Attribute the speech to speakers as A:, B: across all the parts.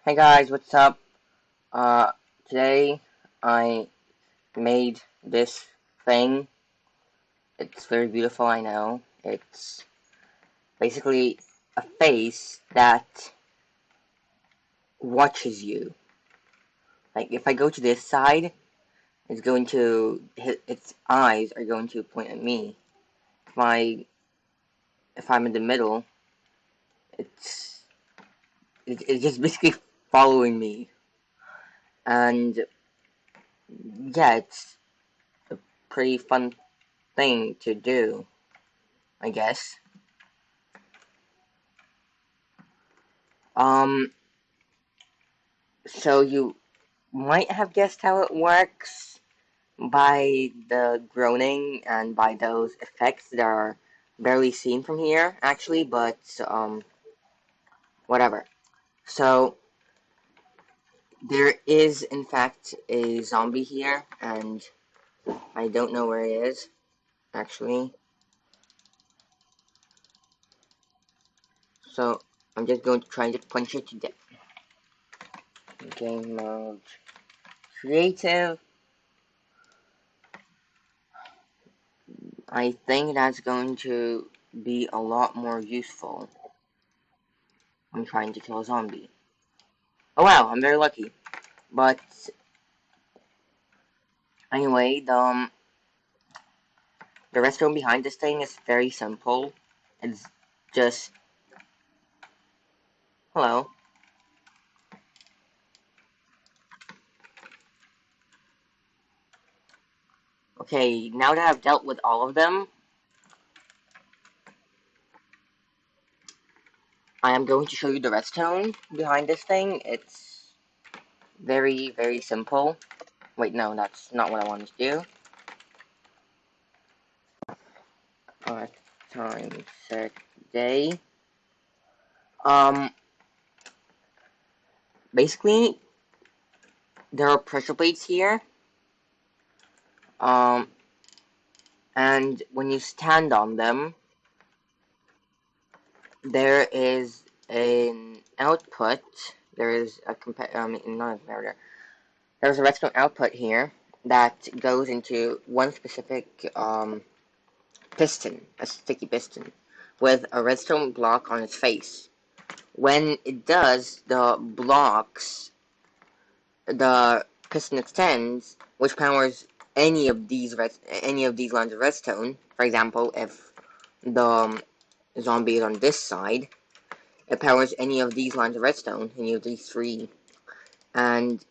A: Hey guys, what's up? Uh, Today I made this thing. It's very beautiful, I know. It's basically a face that watches you. Like, if I go to this side, its eyes are going to point at me. If I, if I'm in the middle, it's, it's just basically following me. And, yeah, it's a pretty fun thing to do, I guess. Um, so you might have guessed how it works by the groaning and by those effects that are barely seen from here, actually, but, whatever. So, there is, in fact, a zombie here, and I don't know where it is, actually. So, I'm just going to try and just punch it to death. Game mode. Creative. I think that's going to be a lot more useful when trying to kill a zombie. Oh wow, I'm very lucky. But anyway, the redstone behind this thing is very simple. It's just hello. Okay, now that I've dealt with all of them, I am going to show you the redstone behind this thing. It's very, very simple. Wait, no, that's not what I wanted to do. Time set day. Um, Basically, there are pressure plates here. Um, and when you stand on them, there is an output. There is a not a comparator. There's a redstone output here that goes into one specific piston, a sticky piston, with a redstone block on its face. When it does, the piston extends, which powers any of these lines of redstone. For example, if the zombie is on this side, it powers any of these lines of redstone, any of these three, and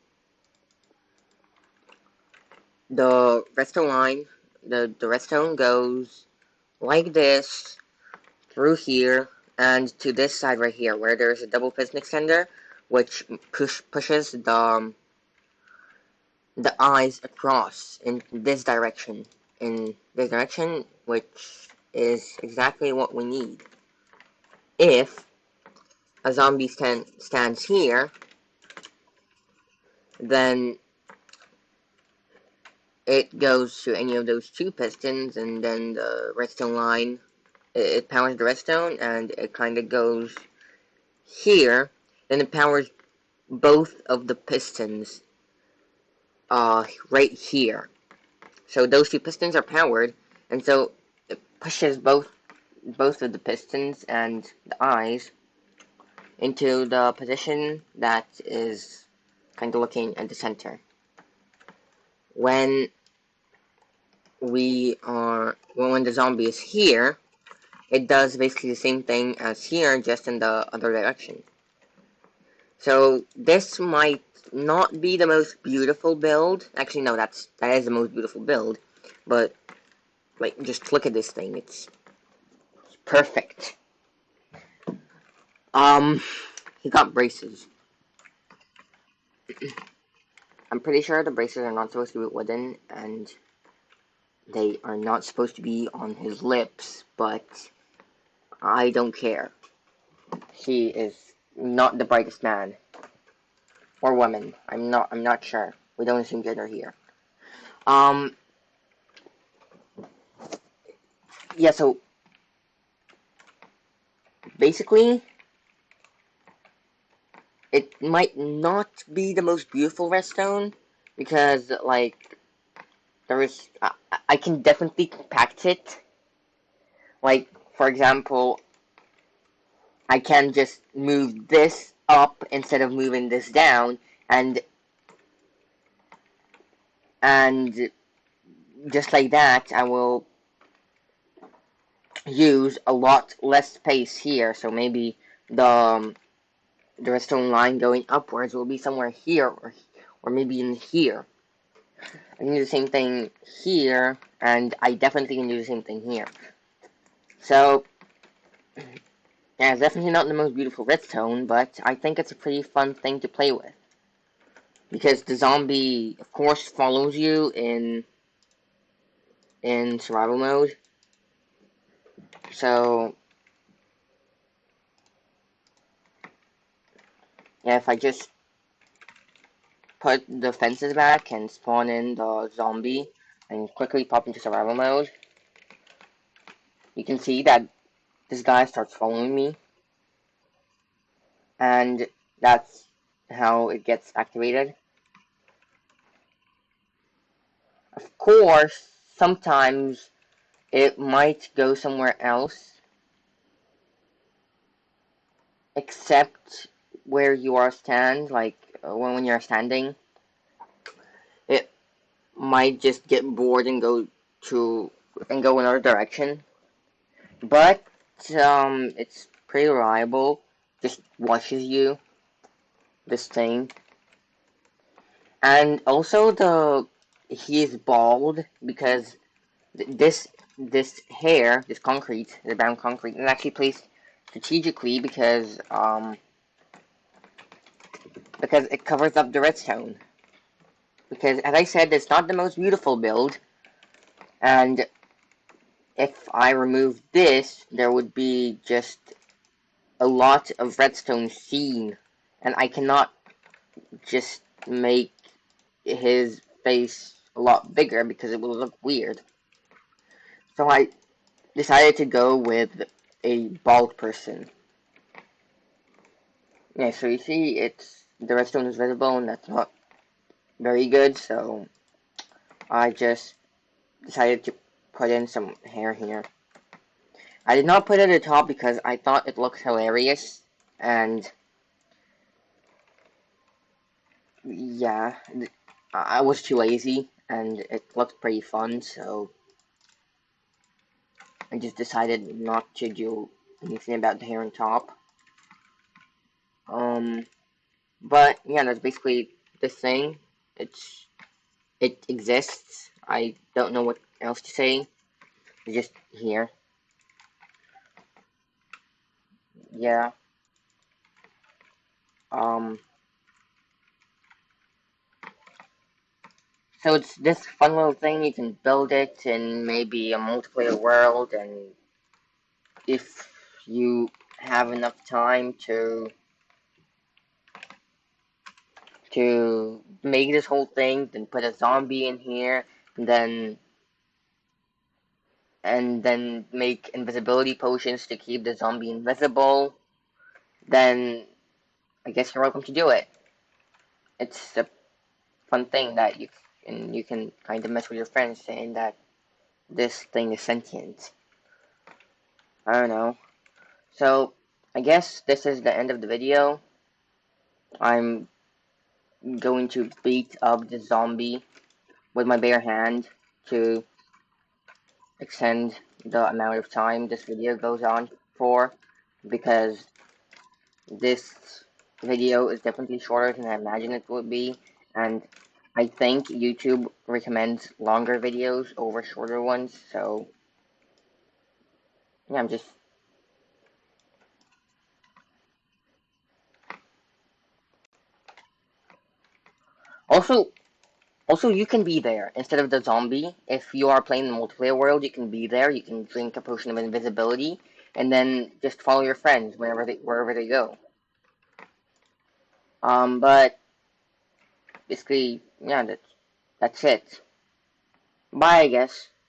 A: the redstone line, the redstone goes like this through here and to this side right here, where there's a double piston extender, which pushes the eyes across in this direction, which is exactly what we need. If a zombie stands here, then it goes to any of those two pistons, and then the redstone line, it powers the redstone, and it kind of goes here, then it powers both of the pistons, right here. So those two pistons are powered, and so it pushes both of the pistons and the eyes into the position that is kind of looking at the center. When when the zombie is here, it does basically the same thing as here, just in the other direction. So this might not be the most beautiful build. Actually, no, that is the most beautiful build. But like, just look at this thing. It's perfect. Um, he got braces. I'm pretty sure the braces are not supposed to be wooden, and they are not supposed to be on his lips, but I don't care. He is not the brightest man. Or woman. I'm not sure. We don't assume gender here. Um, yeah, so basically, it might not be the most beautiful redstone because, like, there is I can definitely compact it. Like, for example, I can just move this up instead of moving this down, and and just like that, I will use a lot less space here. So maybe the redstone line going upwards will be somewhere here, or maybe in here. I can do the same thing here, and I definitely can do the same thing here. So, yeah, it's definitely not the most beautiful redstone, but I think it's a pretty fun thing to play with. Because the zombie, of course, follows you in survival mode. So, yeah, if I just put the fences back and spawn in the zombie and quickly pop into survival mode, you can see that this guy starts following me, and that's how it gets activated. Of course, sometimes it might go somewhere else, except where you are like when you're standing. It might just get bored and go another direction. But it's pretty reliable. Just watches you, this thing. And also he is bald because this hair, this concrete, the brown concrete, is actually placed strategically because it covers up the redstone. Because as I said, it's not the most beautiful build, and if I remove this, there would be just a lot of redstone seen, and I cannot just make his face a lot bigger because it will look weird. So I decided to go with a bald person. Yeah, so you see, the redstone is visible, and that's not very good. So I just decided to put in some hair here. I did not put it at the top because I thought it looked hilarious, and yeah, I was too lazy, and it looked pretty fun, so I just decided not to do anything about the hair on top. Um, but yeah, that's basically this thing. It exists. I don't know what else to say. It's just here. Yeah. Um. So it's this fun little thing. You can build it in maybe a multiplayer world, and if you have enough time to make this whole thing, then put a zombie in here, and then make invisibility potions to keep the zombie invisible, then I guess you're welcome to do it. It's a fun thing that you can kind of mess with your friends saying that this thing is sentient. I don't know. So I guess this is the end of the video. I'm going to beat up the zombie with my bare hand to extend the amount of time this video goes on for, because this video is definitely shorter than I imagined it would be, and I think YouTube recommends longer videos over shorter ones, so yeah, I'm just... Also, you can be there instead of the zombie. If you are playing the multiplayer world, you can be there, you can drink a potion of invisibility, and then just follow your friends wherever they go. But basically, yeah, that's it. Bye, I guess.